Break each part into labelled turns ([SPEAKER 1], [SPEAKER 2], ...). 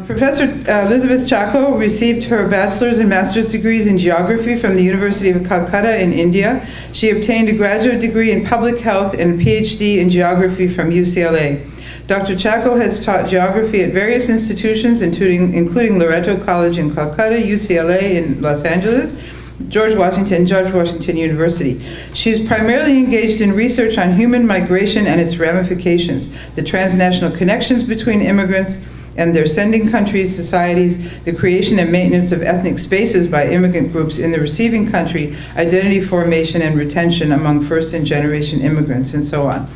[SPEAKER 1] Professor Elizabeth Chacko received her bachelor's and master's degrees in geography from the University of Calcutta in India. She obtained a graduate degree in public health and a PhD in geography from UCLA. Dr. Chacko has taught geography at various institutions, including Loreto College in Calcutta, UCLA in Los Angeles, George Washington University. She's primarily engaged in research on human migration and its ramifications, the transnational connections between immigrants and their sending countries, societies, the creation and maintenance of ethnic spaces by immigrant groups in the receiving country, identity formation and retention among first and generation immigrants, and so on.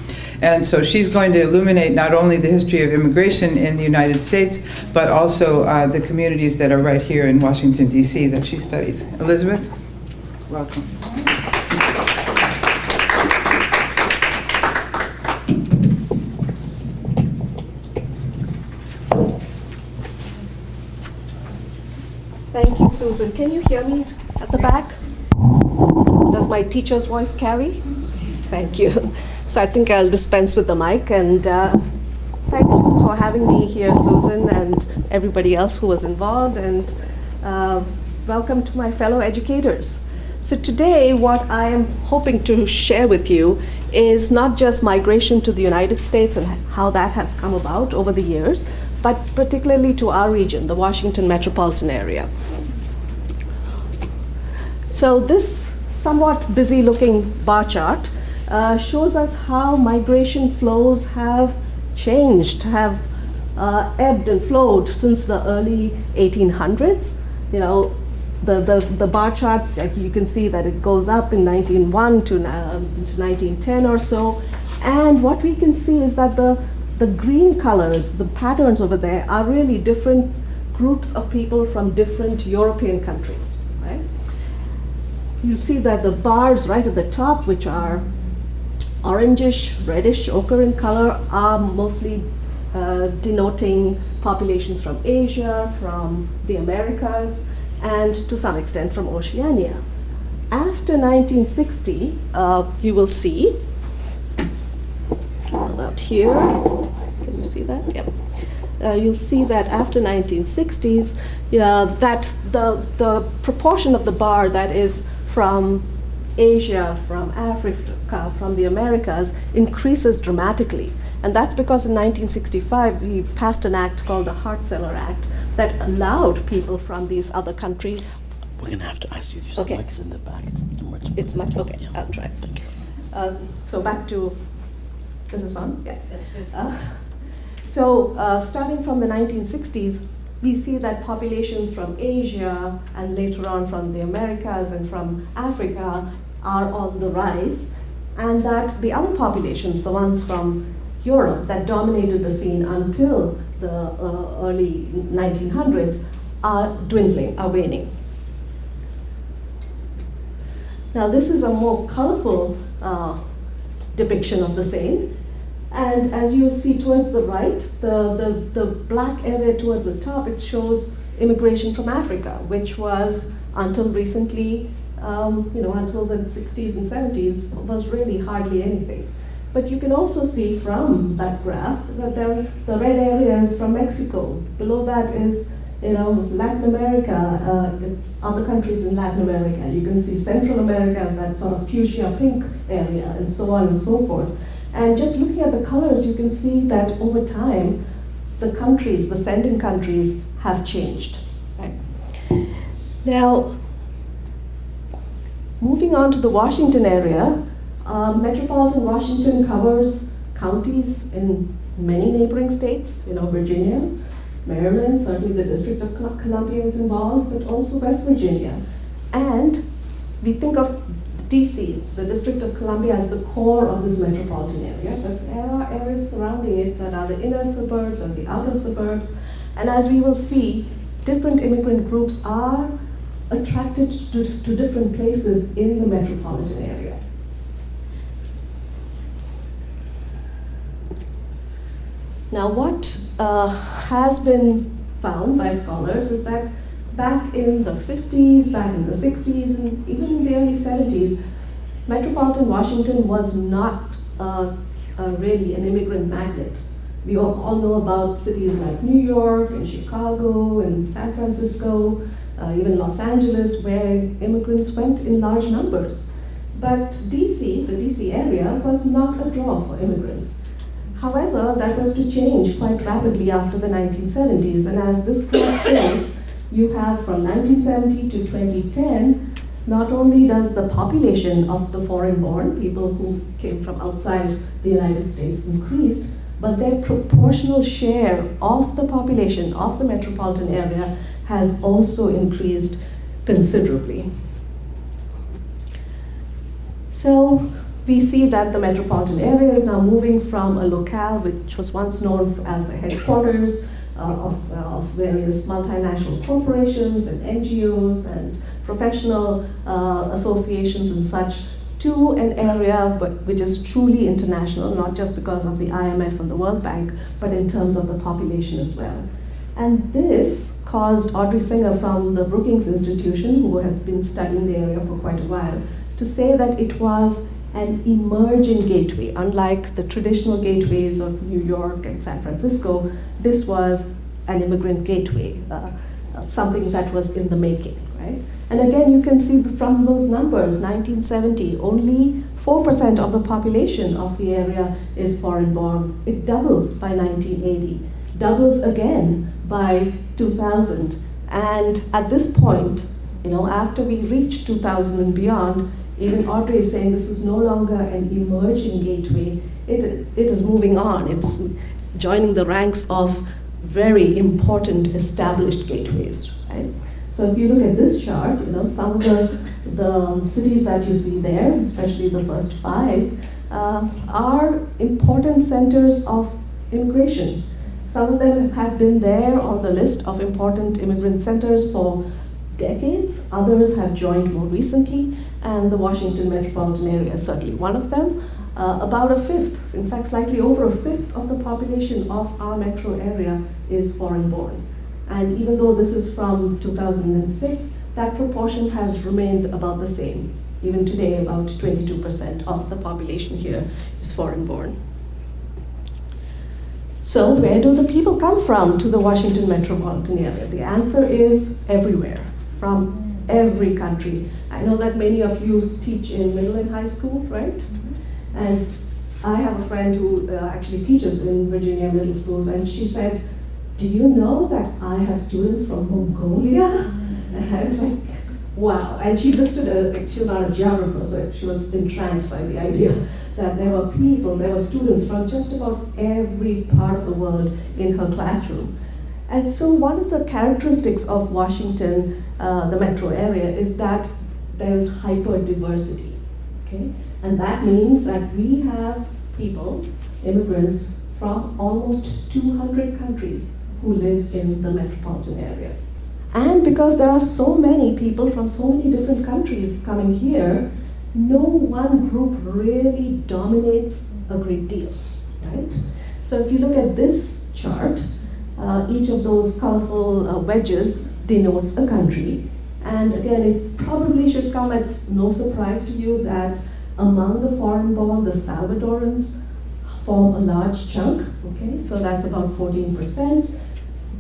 [SPEAKER 1] And so she's going to illuminate not only the history of immigration in the United States, but also the communities that are right here in Washington, D.C. that she studies. Elizabeth, welcome.
[SPEAKER 2] Thank you, Susan. Can you hear me at the back? Does my teacher's voice carry? Thank you. So I think I'll dispense with the mic, and thank you for having me here, Susan, and everybody else who was involved, and welcome to my fellow educators. So today, what I am hoping to share with you is not just migration to the United States and how that has come about over the years, but particularly to our region, the Washington metropolitan area. So this somewhat busy-looking bar chart shows us how migration flows have changed, have ebbed and flowed since the early 1800s. You know, the bar charts, you can see that it goes up in 1901 to 1910 or so. And what we can see is that the green colors, the patterns over there, are really different groups of people from different European countries, right? You see that the bars right at the top, which are orangish, reddish, ochre in color, are mostly denoting populations from Asia, from the Americas, and to some extent from Oceania. After 1960, you will see, about here, can you see that? Yep. You'll see that after 1960s, that the proportion of the bar that is from Asia, from Africa, from the Americas increases dramatically. And that's because in 1965 we passed an act called the Hart-Celler Act that allowed people from these other countries.
[SPEAKER 3] We're going to have to ask you to use
[SPEAKER 2] Okay.
[SPEAKER 3] the mics in the back.
[SPEAKER 2] It's much, okay,
[SPEAKER 3] Yeah.
[SPEAKER 2] I'll try.
[SPEAKER 3] Thank you.
[SPEAKER 2] So back to, is this on? Yeah. That's good. So starting from the 1960s, we see that populations from Asia and later on from the Americas and from Africa are on the rise, and that the other populations, the ones from Europe that dominated the scene until the early 1900s, are dwindling, are waning. Now this is a more colorful depiction of the same. And as you'll see towards the right, the black area towards the top, it shows immigration from Africa, which was until recently, until the 60s and 70s, was really hardly anything. But you can also see from that graph that the red area is from Mexico. Below that is Latin America, it's other countries in Latin America. You can see Central America as that sort of fuchsia pink area, and so on and so forth. And just looking at the colors, you can see that over time, the countries, the sending countries, have changed. Right? Now, moving on to the Washington area, Metropolitan Washington covers counties in many neighboring states, Virginia, Maryland, certainly the District of Columbia is involved, but also West Virginia. And we think of DC, the District of Columbia, as the core of this metropolitan area, but there are areas surrounding it that are the inner suburbs and the outer suburbs. And as we will see, different immigrant groups are attracted to different places in the metropolitan area. Now, what has been found by scholars is that back in the 50s, back in the 60s, and even in the early 70s, Metropolitan Washington was not really an immigrant magnet. We all know about cities like New York and Chicago and San Francisco, even Los Angeles, where immigrants went in large numbers. But DC, the DC area, was not a draw for immigrants. However, that was to change quite rapidly after the 1970s. And as this graph shows, you have from 1970 to 2010, not only does the population of the foreign-born, people who came from outside the United States, increased, but their proportional share of the population of the metropolitan area has also increased considerably. So we see that the metropolitan area is now moving from a locale which was once known as the headquarters of various multinational corporations and NGOs and professional associations and such, to an area which is truly international, not just because of the IMF and the World Bank, but in terms of the population as well. And this caused Audrey Singer from the Brookings Institution, who has been studying the area for quite a while, to say that it was an emerging gateway. Unlike the traditional gateways of New York and San Francisco, this was an immigrant gateway, something that was in the making, right? And again, you can see from those numbers, 1970, only 4% of the population of the area is foreign-born. It doubles by 1980, doubles again by 2000. And at this point, after we reach 2000 and beyond, even Audrey is saying this is no longer an emerging gateway. It is moving on. It's joining the ranks of very important established gateways, right? So if you look at this chart, some of the cities that you see there, especially the first 5, are important centers of immigration. Some of them have been there on the list of important immigrant centers for decades. Others have joined more recently, and the Washington metropolitan area is certainly one of them. About a fifth, in fact slightly over a fifth of the population of our metro area is foreign-born. And even though this is from 2006, that proportion has remained about the same. Even today, about 22% of the population here is foreign-born. So where do the people come from to the Washington metropolitan area? The answer is everywhere, from every country. I know that many of you teach in middle and high school, right? And I have a friend who actually teaches in Virginia middle schools, and she said, "Do you know that I have students from Mongolia?" And I was like, wow. And she listed, she was not a geographer, so she was entranced by the idea that there were students from just about every part of the world in her classroom. And so one of the characteristics of Washington, the metro area, is that there is hyper-diversity, okay? And that means that we have people, immigrants, from almost 200 countries who live in the metropolitan area. And because there are so many people from so many different countries coming here, no one group really dominates a great deal, right? So if you look at this chart, each of those colorful wedges denotes a country. And again, it probably should come as no surprise to you that among the foreign-born, the Salvadorans form a large chunk, okay? So that's about 14%.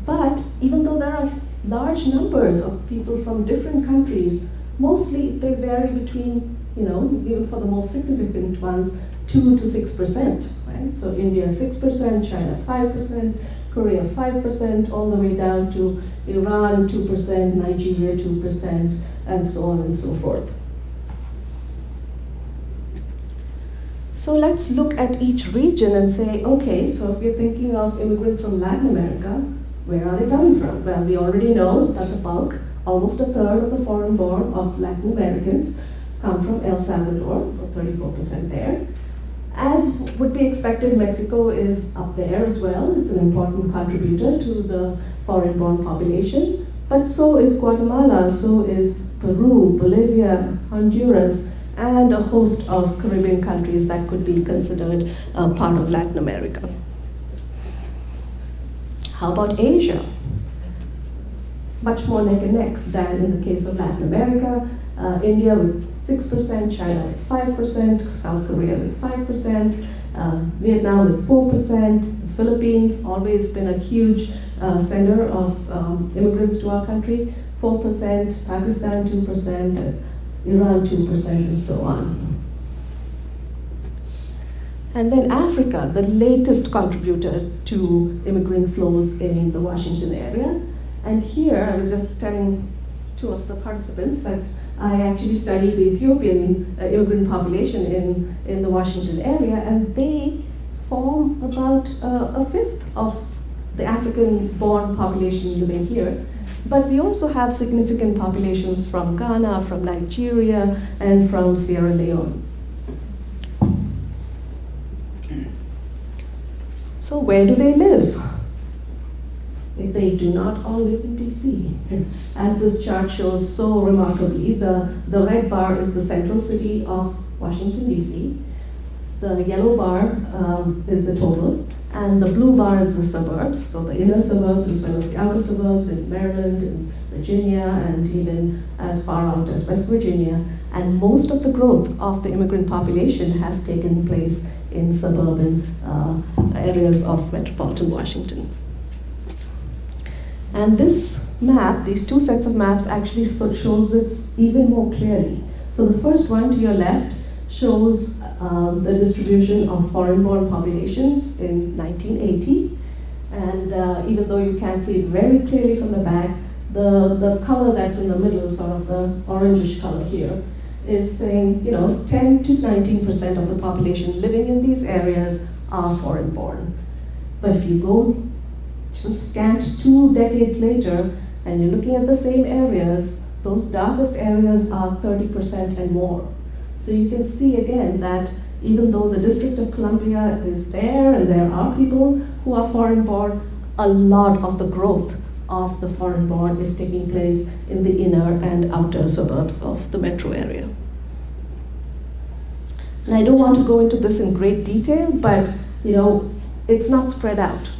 [SPEAKER 2] But even though there are large numbers of people from different countries, mostly they vary between, even for the most significant ones, 2 to 6%, right? So India 6%, China 5%, Korea 5%, all the way down to Iran 2%, Nigeria 2%, and so on and so forth. So let's look at each region and say, okay, so if you're thinking of immigrants from Latin America, where are they coming from? Well, we already know that the bulk, almost a third of the foreign-born of Latin Americans come from El Salvador, 34% there. As would be expected, Mexico is up there as well. It's an important contributor to the foreign-born population. But so is Guatemala, so is Peru, Bolivia, Honduras, and a host of Caribbean countries that could be considered part of Latin America. How about Asia? Much more neck and neck than in the case of Latin America. India with 6%, China with 5%, South Korea with 5%, Vietnam with 4%, the Philippines, always been a huge sender of immigrants to our country, 4%, Pakistan 2%, and Iran 2%, and so on. And then Africa, the latest contributor to immigrant flows in the Washington area. And here, I was just telling two of the participants that I actually studied the Ethiopian immigrant population in the Washington area, and they form about a fifth of the African-born population living here. But we also have significant populations from Ghana, from Nigeria, and from Sierra Leone. So where do they live? They do not all live in DC. As this chart shows so remarkably, the red bar is the central city of Washington, DC. The yellow bar is the total, and the blue bar is the suburbs. So the inner suburbs as well as the outer suburbs in Maryland and Virginia, and even as far out as West Virginia. And most of the growth of the immigrant population has taken place in suburban areas of metropolitan Washington. And this map, these two sets of maps, actually shows this even more clearly. So the first one to your left shows the distribution of foreign-born populations in 1980. And even though you can't see it very clearly from the back, the color that's in the middle, sort of the orangish color here, is saying, 10 to 19% of the population living in these areas are foreign-born. But if you go just scant 2 decades later, and you're looking at the same areas, those darkest areas are 30% and more. So you can see again that even though the District of Columbia is there and there are people who are foreign-born, a lot of the growth of the foreign-born is taking place in the inner and outer suburbs of the metro area. And I don't want to go into this in great detail, but it's not spread out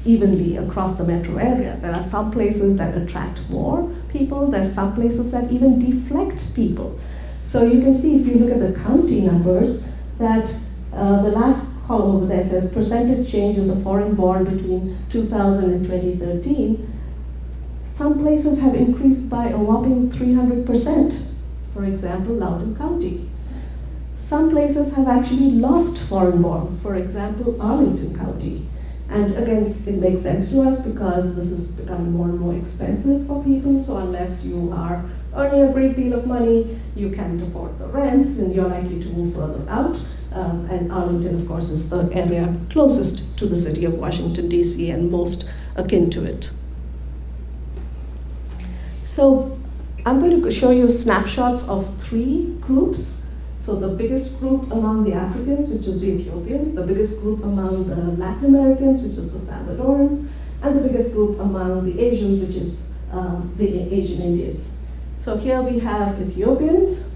[SPEAKER 2] evenly across the metro area. There are some places that attract more people, there's some places that even deflect people. So you can see if you look at the county numbers that the last column over there says percentage change in the foreign-born between 2000 and 2013. Some places have increased by a whopping 300%. For example, Loudoun County. Some places have actually lost foreign-born. For example, Arlington County. And again, it makes sense to us because this is becoming more and more expensive for people. So unless you are earning a great deal of money, you can't afford the rents, and you're likely to move further out. And Arlington, of course, is the area closest to the city of Washington, D.C., and most akin to it. So I'm going to show you snapshots of 3 groups. So the biggest group among the Africans, which is the Ethiopians, the biggest group among the Latin Americans, which is the Salvadorans, and the biggest group among the Asians, which is the Asian Indians. So here we have Ethiopians.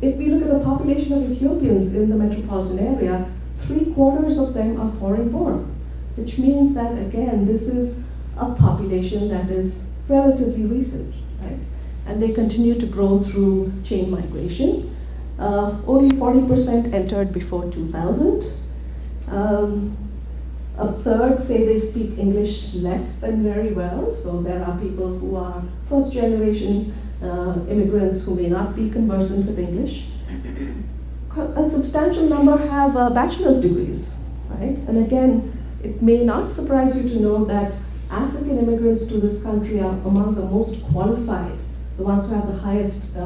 [SPEAKER 2] If we look at the population of Ethiopians in the metropolitan area, 3/4 of them are foreign-born, which means that, again, this is a population that is relatively recent, right? And they continue to grow through chain migration. Only 40% entered before 2000. A third say they speak English less than very well, so there are people who are first-generation immigrants who may not be conversant with English. A substantial number have bachelor's degrees, right? And again, it may not surprise you to know that African immigrants to this country are among the most qualified, the ones who have the highest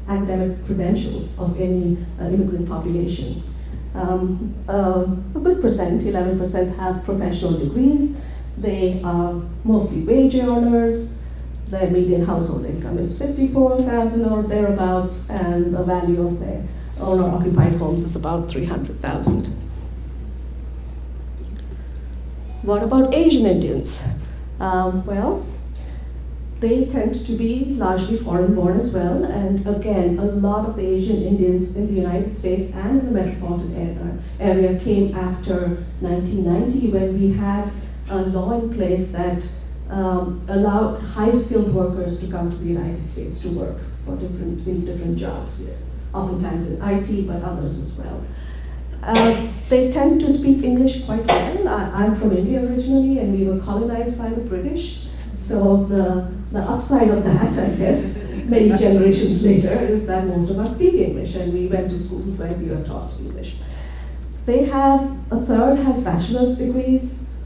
[SPEAKER 2] academic credentials of any immigrant population. A good percent, 11%, have professional degrees. They are mostly wage earners. Their median household income is $54,000 or thereabouts, and the value of their owner-occupied homes is about $300,000. What about Asian Indians? Well, they tend to be largely foreign-born as well, and again, a lot of the Asian Indians in the United States and in the metropolitan area came after 1990, when we had a law in place that allowed high-skilled workers to come to the United States to work in different jobs, oftentimes in IT, but others as well. They tend to speak English quite well. I'm from India originally, and we were colonized by the British. So the upside of that, I guess, many generations later, is that most of us speak English, and we went to schools where we were taught English. They have, a third has bachelor's degrees,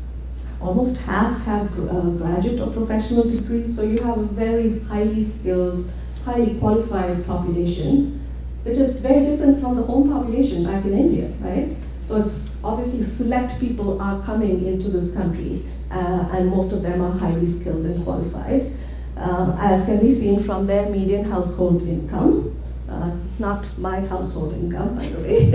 [SPEAKER 2] almost half have graduate or professional degrees, so you have a very highly skilled, highly qualified population, which is very different from the home population back in India, right? So it's obviously select people are coming into this country, and most of them are highly skilled and qualified, as can be seen from their median household income. Not my household income, by the way.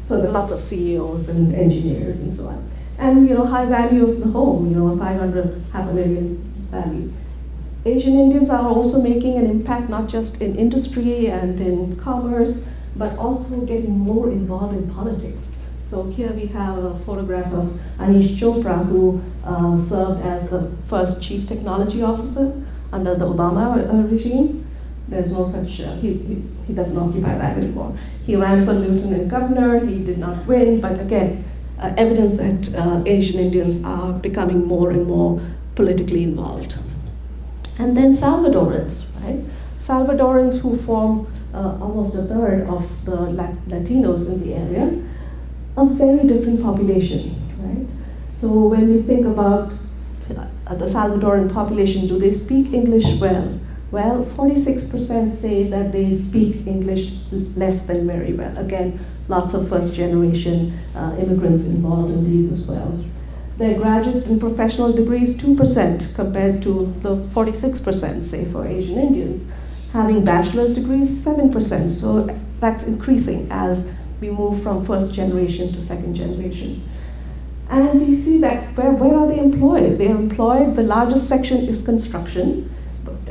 [SPEAKER 2] So there are lots of CEOs and engineers and so on. And high value of the home, 500, half a million value. Asian Indians are also making an impact not just in industry and in commerce, but also getting more involved in politics. So here we have a photograph of Anish Chopra, who served as the first chief technology officer under the Obama regime. There's no such, he doesn't occupy that anymore. He ran for lieutenant governor, he did not win, but again, evidence that Asian Indians are becoming more and more politically involved. And then Salvadorans, right? Salvadorans who form almost a third of the Latinos in the area, a very different population, right? So when we think about the Salvadoran population, do they speak English well? Well, 46% say that they speak English less than very well. Again, lots of first-generation immigrants involved in these as well. Their graduate and professional degrees, 2% compared to the 46% say for Asian Indians. Having bachelor's degrees, 7%. So that's increasing as we move from first generation to second generation. And we see that where are they employed? They're employed, the largest section is construction.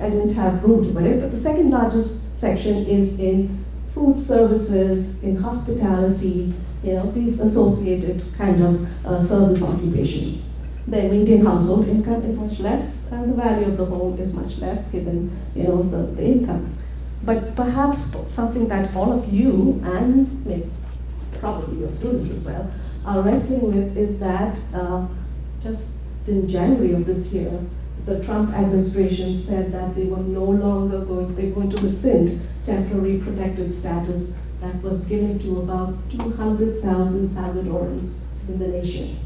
[SPEAKER 2] I didn't have room to put it, but the second largest section is in food services, in hospitality, these associated kind of service occupations. Their median household income is much less, and the value of the home is much less given, the income. But perhaps something that all of you, and maybe probably your students as well, are wrestling with is that just in January of this year, the Trump administration said that they were no longer going to rescind temporary protected status that was given to about 200,000 Salvadorans in the nation.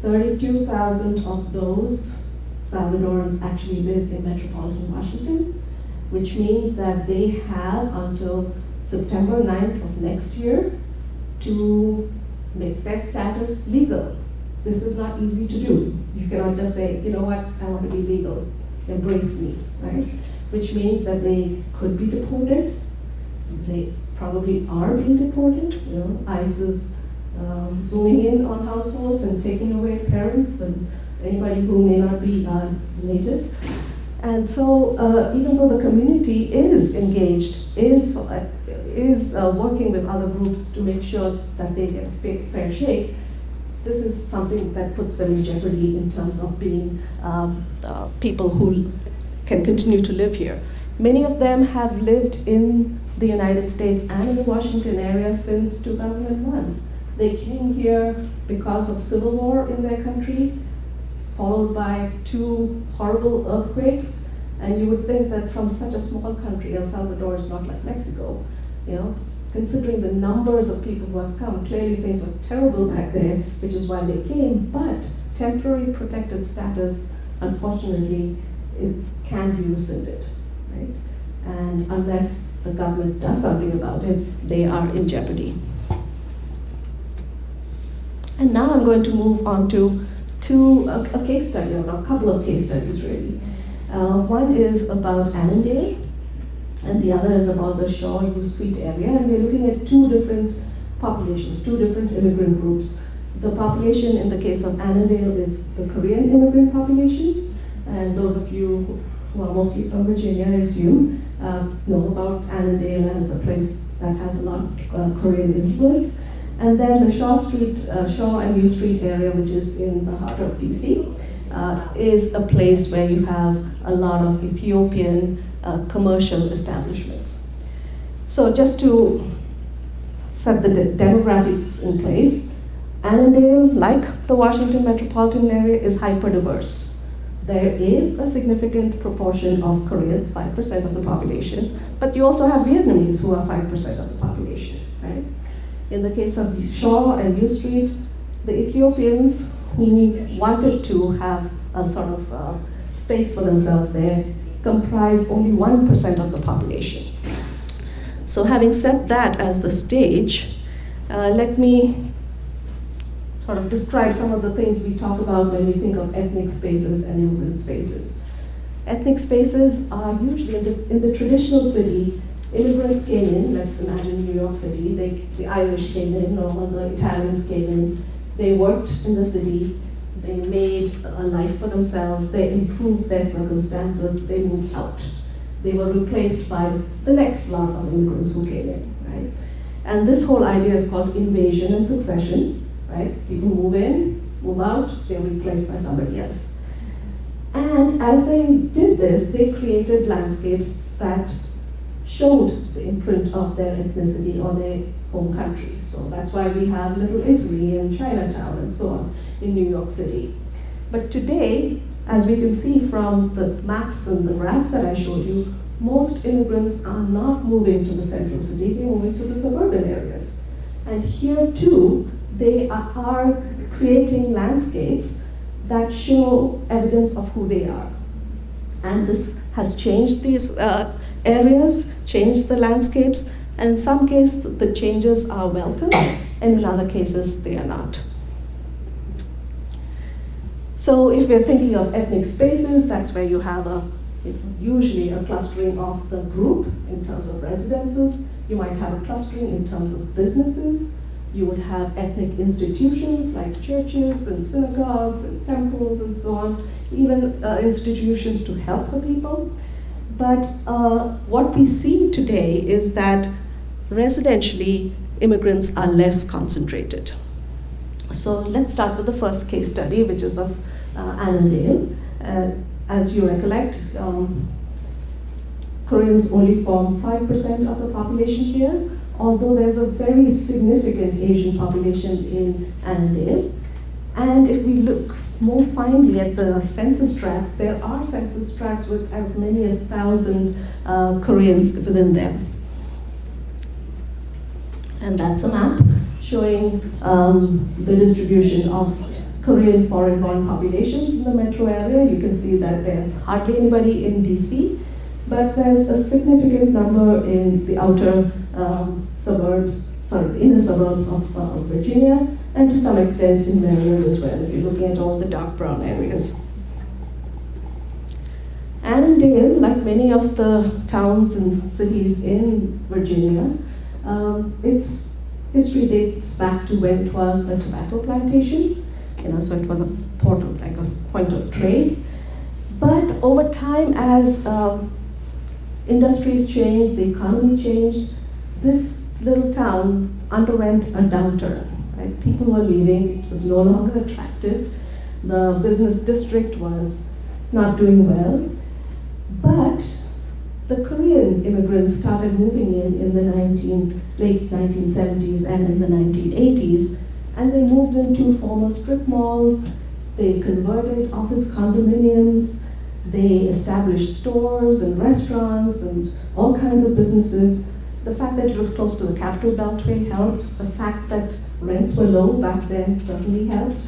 [SPEAKER 2] 32,000 of those Salvadorans actually live in Metropolitan Washington, which means that they have until September 9th of next year to make their status legal. This is not easy to do. You cannot just say, you know what, I want to be legal, embrace me, right? Which means that they could be deported. They probably are being deported. ICE is zooming in on households and taking away parents and anybody who may not be native. And so even though the community is engaged, is working with other groups to make sure that they get a fair shake, this is something that puts them in jeopardy in terms of being people who can continue to live here. Many of them have lived in the United States and in the Washington area since 2001. They came here because of civil war in their country, followed by 2 horrible earthquakes. And you would think that from such a small country, El Salvador is not like Mexico, considering the numbers of people who have come, clearly things were terrible back there, which is why they came, but temporary protected status, unfortunately, it can be rescinded, right? And unless the government does something about it, they are in jeopardy. And now I'm going to move on to a case study, or a couple of case studies really. One is about Annandale, and the other is about the Shaw U Street area, and we're looking at 2 different populations, 2 different immigrant groups. The population in the case of Annandale is the Korean immigrant population, and those of you who are mostly from Virginia, I assume, know about Annandale as a place that has a lot of Korean influence. And then the Shaw and U Street area, which is in the heart of DC, is a place where you have a lot of Ethiopian commercial establishments. So just to set the demographics in place, Annandale, like the Washington metropolitan area, is hyper-diverse. There is a significant proportion of Koreans, 5% of the population, but you also have Vietnamese who are 5% of the population, right? In the case of Shaw and U Street, the Ethiopians who wanted to have a sort of space for themselves there comprise only 1% of the population. So having set that as the stage, let me sort of describe some of the things we talk about when we think of ethnic spaces and immigrant spaces. Ethnic spaces are usually in the traditional city. Immigrants came in, let's imagine New York City, the Irish came in, or the Italians came in, they worked in the city, they made a life for themselves, they improved their circumstances, they moved out. They were replaced by the next lot of immigrants who came in, right? And this whole idea is called invasion and succession, right? People move in, move out, they're replaced by somebody else. And as they did this, they created landscapes that showed the imprint of their ethnicity or their home country. So that's why we have Little Italy and Chinatown and so on in New York City. But today, as we can see from the maps and the graphs that I showed you, most immigrants are not moving to the central city, they're moving to the suburban areas. And here too, they are creating landscapes that show evidence of who they are. And this has changed these areas, changed the landscapes, and in some cases the changes are welcome, and in other cases they are not. So if we're thinking of ethnic spaces, that's where you have usually a clustering of the group in terms of residences. You might have a clustering in terms of businesses. You would have ethnic institutions like churches and synagogues and temples and so on, even institutions to help the people. But what we see today is that residentially, immigrants are less concentrated. So let's start with the first case study, which is of Annandale. As you recollect, Koreans only form 5% of the population here, although there's a very significant Asian population in Annandale. And if we look more finely at the census tracts, there are census tracts with as many as 1,000 Koreans within them. And that's a map showing the distribution of Korean foreign-born populations in the metro area. You can see that there's hardly anybody in DC, but there's a significant number in the outer the inner suburbs of Virginia, and to some extent in Maryland as well, if you're looking at all the dark brown areas. Annandale, like many of the towns and cities in Virginia, its history dates back to when it was a tobacco plantation, so it was a port of, like a point of trade. But over time, as industries changed, the economy changed, this little town underwent a downturn. Right? People were leaving, it was no longer attractive, the business district was not doing well, but the Korean immigrants started moving in the late 1970s and in the 1980s, and they moved into former strip malls, they converted office condominiums, they established stores and restaurants and all kinds of businesses. The fact that it was close to the Capital Beltway helped. The fact that rents were low back then certainly helped.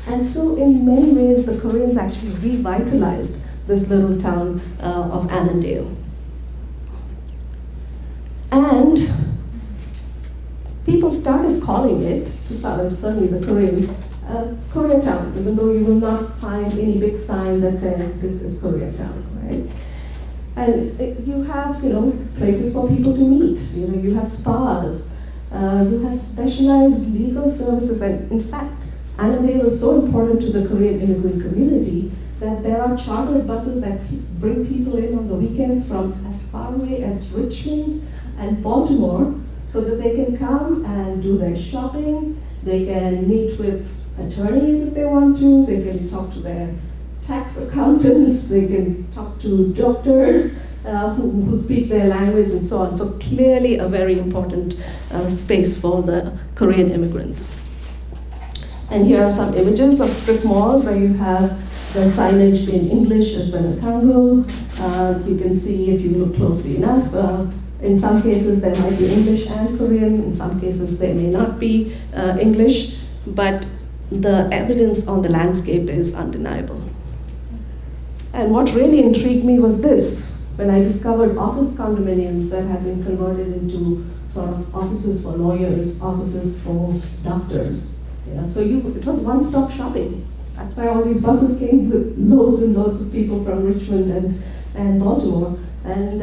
[SPEAKER 2] And so in many ways, the Koreans actually revitalized this little town of Annandale. And people started calling it, certainly the Koreans, Koreatown, even though you will not find any big sign that says this is Koreatown, right? And you have, places for people to meet. You have spas, you have specialized legal services, and in fact, Annandale is so important to the Korean immigrant community that there are chartered buses that bring people in on the weekends from as far away as Richmond and Baltimore, so that they can come and do their shopping, they can meet with attorneys if they want to, they can talk to their tax accountants, they can talk to doctors, who speak their language and so on. So clearly a very important space for the Korean immigrants. And here are some images of strip malls where you have the signage in English as well as Hangul. You can see if you look closely enough, in some cases there might be English and Korean, in some cases there may not be English, but the evidence on the landscape is undeniable. And what really intrigued me was this, when I discovered office condominiums that had been converted into sort of offices for lawyers, offices for doctors. So it was one-stop shopping. That's why all these buses came with loads and loads of people from Richmond and Baltimore. And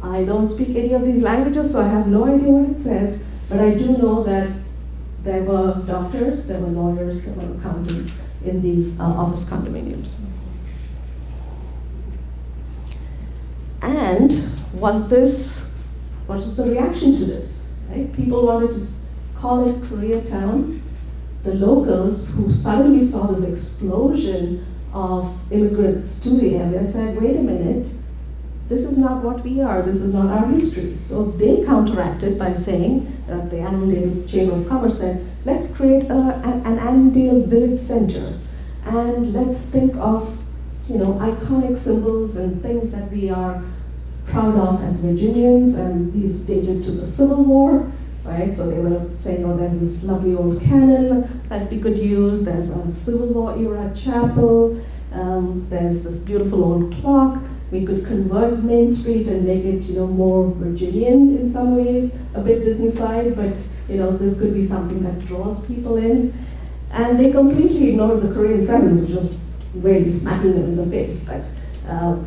[SPEAKER 2] I don't speak any of these languages, so I have no idea what it says, but I do know that there were doctors, there were lawyers, there were accountants in these office condominiums. And what was the reaction to this? Right? People wanted to call it Koreatown. The locals who suddenly saw this explosion of immigrants to the area said, wait a minute, this is not what we are, this is not our history. So they counteracted by saying, the Annandale Chamber of Commerce said, let's create an Annandale Village Center, and let's think of iconic symbols and things that we are proud of as Virginians, and these dated to the Civil War. Right, so they were saying, there's this lovely old cannon that we could use, there's a Civil War era chapel, there's this beautiful old clock. We could convert Main Street and make it, more Virginian in some ways, a bit Disneyfied, but this could be something that draws people in. And they completely ignored the Korean presence, which was really smacking them in the face.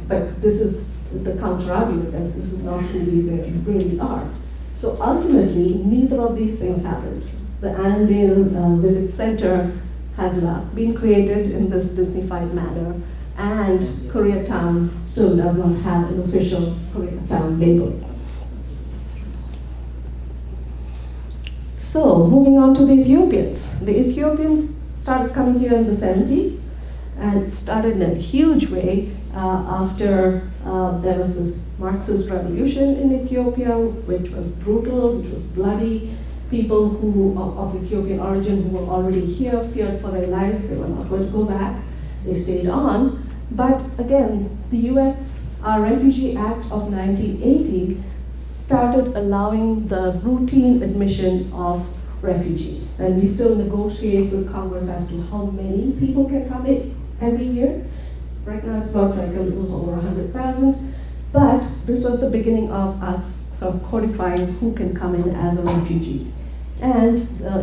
[SPEAKER 2] But this is the counter argument that this is not really where we really are. So ultimately, neither of these things happened. The Annandale Village Center has been created in this Disneyfied manner, and Koreatown still does not have an official Koreatown label. So, moving on to the Ethiopians. The Ethiopians started coming here in the 70s and started in a huge way after there was this Marxist revolution in Ethiopia, which was brutal, which was bloody. People who of Ethiopian origin who were already here feared for their lives. They were not going to go back. They stayed on. But again, the US, our Refugee Act of 1980, started allowing the routine admission of refugees. And we still negotiate with Congress as to how many people can come in every year. Right now it's about like a little over 100,000. But this was the beginning of us sort of codifying who can come in as a refugee. And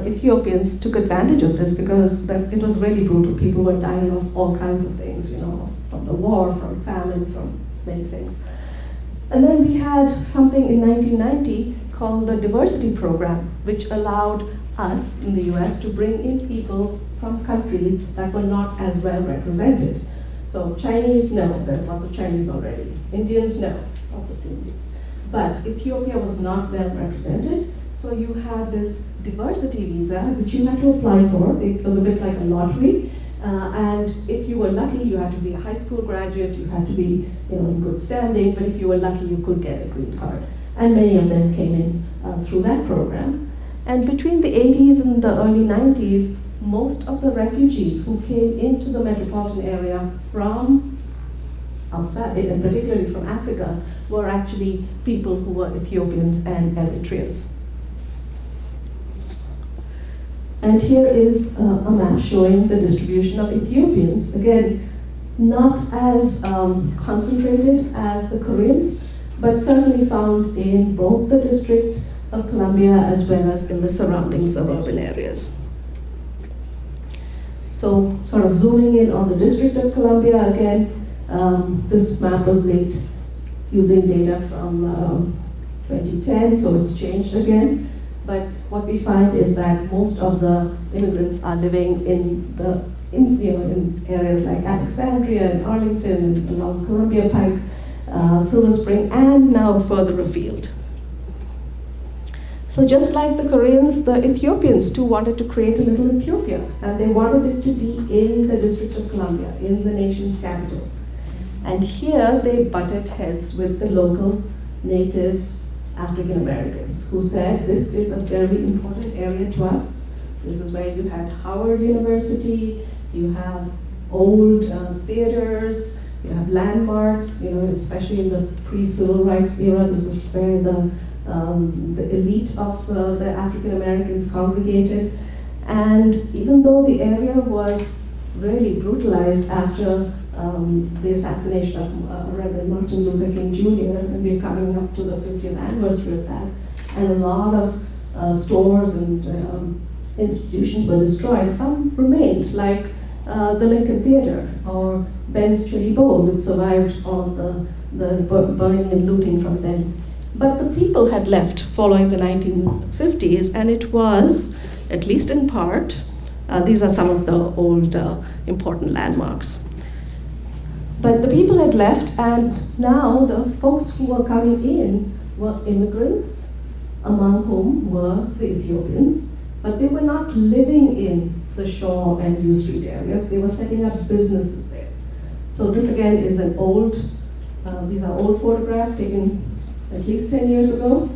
[SPEAKER 2] Ethiopians took advantage of this because it was really brutal. People were dying of all kinds of things, from the war, from famine, from many things. And then we had something in 1990 called the Diversity Program, which allowed us in the US to bring in people from countries that were not as well represented. So Chinese, no, there's lots of Chinese already. Indians, no, lots of Indians. But Ethiopia was not well represented, so you had this diversity visa, which you had to apply for. It was a bit like a lottery. And if you were lucky, you had to be a high school graduate, you had to be in good standing, but if you were lucky, you could get a green card. And many of them came in through that program. And between the 80s and the early 90s, most of the refugees who came into the metropolitan area from outside, and particularly from Africa, were actually people who were Ethiopians and Eritreans. And here is a map showing the distribution of Ethiopians. Again, not as concentrated as the Koreans, but certainly found in both the District of Columbia as well as in the surrounding suburban areas. So, sort of zooming in on the District of Columbia again, this map was made using data from 2010, so it's changed again. But what we find is that most of the immigrants are living in areas like Alexandria and Arlington and along Columbia Pike, Silver Spring, and now further afield. So just like the Koreans, the Ethiopians too wanted to create a little Ethiopia, and they wanted it to be in the District of Columbia, in the nation's capital. And here they butted heads with the local native African Americans who said, this is a very important area to us. This is where you had Howard University, you have old theaters, you have landmarks, especially in the pre-civil rights era. This is where the elite of the African Americans congregated. And even though the area was really brutalized after the assassination of Reverend Martin Luther King Jr., and we're coming up to the 50th anniversary of that, and a lot of stores and institutions were destroyed. Some remained, like the Lincoln Theater or Ben's Chili Bowl, which survived on the burning and looting from them. But the people had left following the 1950s, and it was, at least in part, these are some of the old important landmarks. But the people had left, and now the folks who were coming in were immigrants, among whom were the Ethiopians, but they were not living in the Shaw and U Street areas. They were setting up businesses there. So this again is an old, these are old photographs taken at least 10 years ago.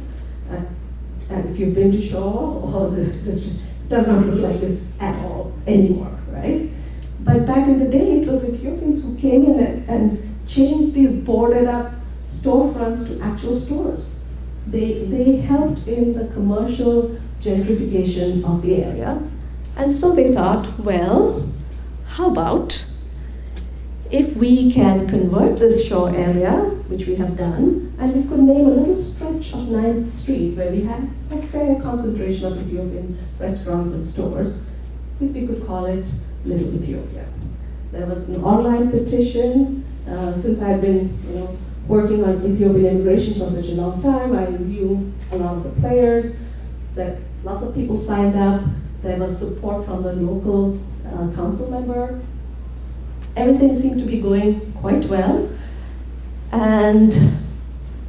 [SPEAKER 2] And if you've been to Shaw or the district, it does not look like this at all anymore, right? But back in the day, it was Ethiopians who came in and changed these boarded up storefronts to actual stores. They helped in the commercial gentrification of the area. And so they thought, well, how about if we can convert this Shaw area, which we have done, and we could name a little stretch of 9th Street where we had a fair concentration of Ethiopian restaurants and stores, if we could call it Little Ethiopia. There was an online petition. Since I've been working on Ethiopian immigration for such a long time, I knew a lot of the players, that lots of people signed up. There was support from the local council member. Everything seemed to be going quite well. And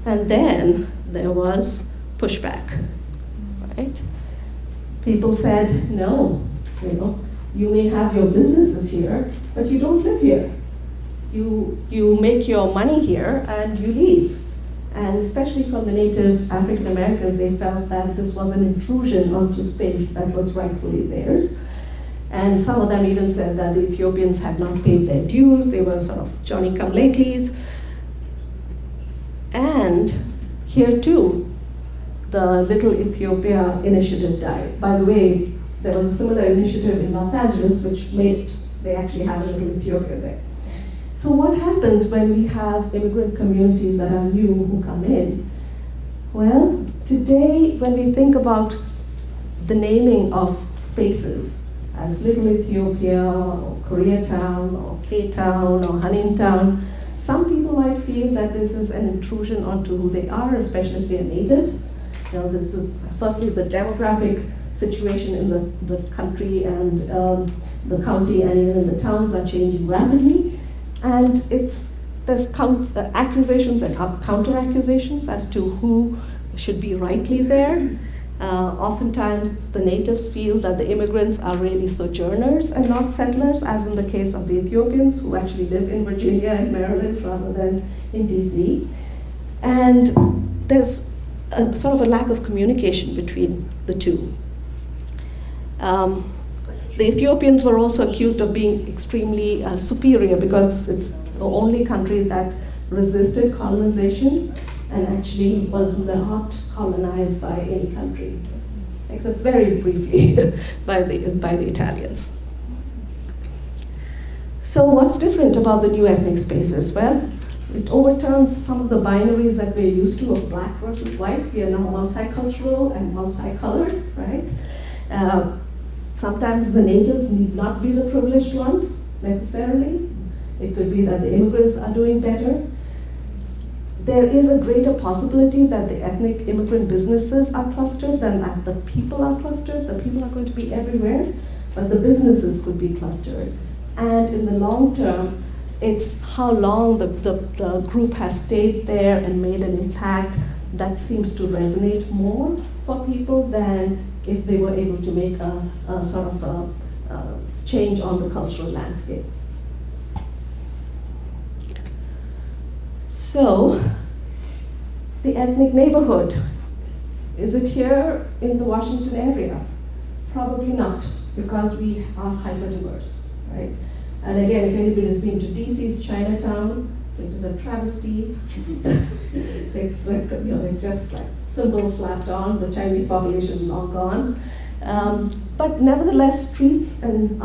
[SPEAKER 2] then there was pushback, right? People said, no, you may have your businesses here, but you don't live here. You make your money here and you leave. And especially from the native African Americans, they felt that this was an intrusion onto space that was rightfully theirs. And some of them even said that the Ethiopians had not paid their dues. They were sort of Johnny-come-latelys. And here too, the Little Ethiopia initiative died. By the way, there was a similar initiative in Los Angeles, which made they actually have a Little Ethiopia there. So what happens when we have immigrant communities that are new who come in? Well, today when we think about the naming of spaces as Little Ethiopia or Koreatown or K-Town or Huntingtown, some people might feel that this is an intrusion onto who they are, especially if they're natives. This is firstly the demographic situation in the country and the county and even in the towns are changing rapidly. And there's accusations and counter-accusations as to who should be rightly there. Oftentimes the natives feel that the immigrants are really sojourners and not settlers, as in the case of the Ethiopians who actually live in Virginia and Maryland rather than in DC. And there's a sort of a lack of communication between the two. The Ethiopians were also accused of being extremely superior because it's the only country that resisted colonization and actually was not colonized by any country, except very briefly by the Italians. So what's different about the new ethnic spaces? Well, it overturns some of the binaries that we're used to of black versus white. We are now multicultural and multicolored, right? Sometimes the natives need not be the privileged ones, necessarily. It could be that the immigrants are doing better. There is a greater possibility that the ethnic immigrant businesses are clustered than that the people are clustered. The people are going to be everywhere, but the businesses could be clustered. And in the long term, it's how long the group has stayed there and made an impact that seems to resonate more for people than if they were able to make a sort of change on the cultural landscape. So, the ethnic neighborhood, is it here in the Washington area? Probably not, because we are hyper-diverse, right? And again, if anybody's been to DC's Chinatown, which is a travesty, it's like, it's just like symbols slapped on, the Chinese population long gone. But nevertheless, streets and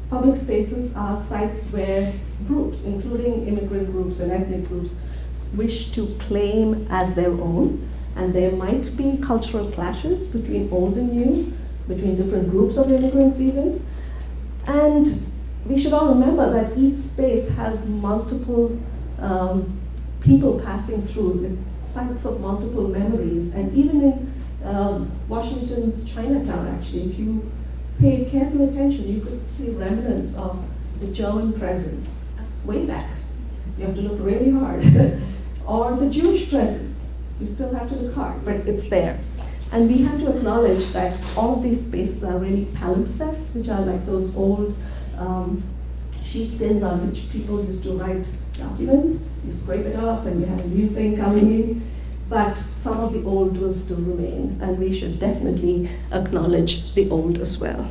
[SPEAKER 2] public spaces are sites where groups, including immigrant groups and ethnic groups, wish to claim as their own. And there might be cultural clashes between old and new, between different groups of immigrants even. And we should all remember that each space has multiple people passing through. It's sites of multiple memories. And even in Washington's Chinatown, actually, if you paid careful attention, you could see remnants of the German presence way back. You have to look really hard. Or the Jewish presence. You still have to look hard, but it's there. And we have to acknowledge that all of these spaces are really palimpsests, which are like those old sheepskins on which people used to write documents. You scrape it off and you have a new thing coming in. But some of the old will still remain, and we should definitely acknowledge the old as well.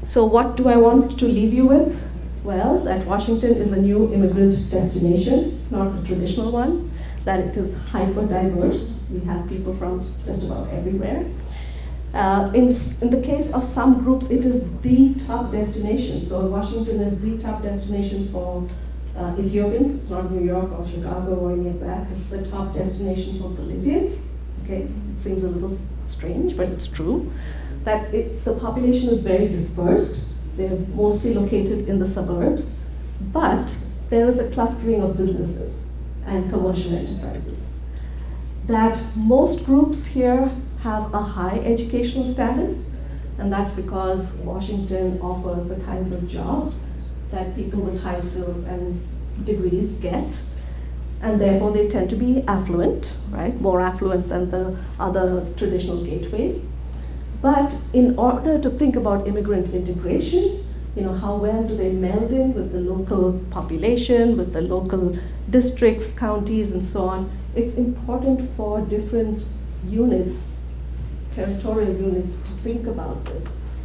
[SPEAKER 2] So what do I want to leave you with? Well, that Washington is a new immigrant destination, not a traditional one, that it is hyper-diverse. We have people from just about everywhere. In the case of some groups, it is the top destination. So Washington is the top destination for Ethiopians. It's not New York or Chicago or any of that. It's the top destination for Bolivians. Okay, it seems a little strange, but it's true. That the population is very dispersed. They're mostly located in the suburbs, but there is a clustering of businesses and commercial enterprises. That most groups here have a high educational status, and that's because Washington offers the kinds of jobs that people with high skills and degrees get, and therefore they tend to be affluent, right? More affluent than the other traditional gateways. But in order to think about immigrant integration, how well do they meld in with the local population, with the local districts, counties, and so on, it's important for different units, territorial units, to think about this.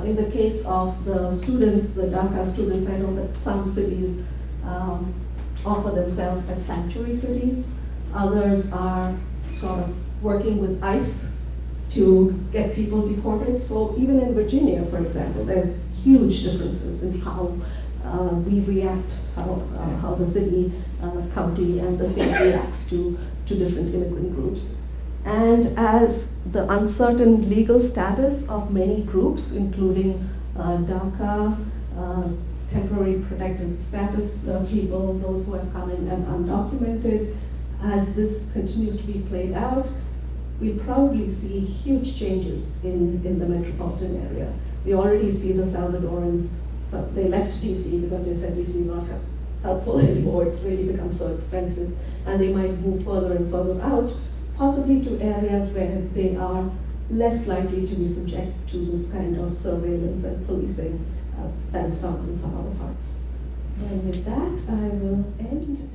[SPEAKER 2] In the case of the students, the Dhaka students, I know that some cities offer themselves as sanctuary cities. Others are sort of working with ICE to get people deported. So even in Virginia, for example, there's huge differences in how we react, how the city, county, and the state reacts to different immigrant groups. And as the uncertain legal status of many groups, including DACA, temporary protected status people, those who have come in as undocumented, as this continues to be played out, we'll probably see huge changes in the metropolitan area. We already see the Salvadorans, so they left DC because they said DC is not helpful anymore, it's really become so expensive, and they might move further and further out, possibly to areas where they are less likely to be subject to this kind of surveillance and policing that is found in some other parts. And with that, I will end.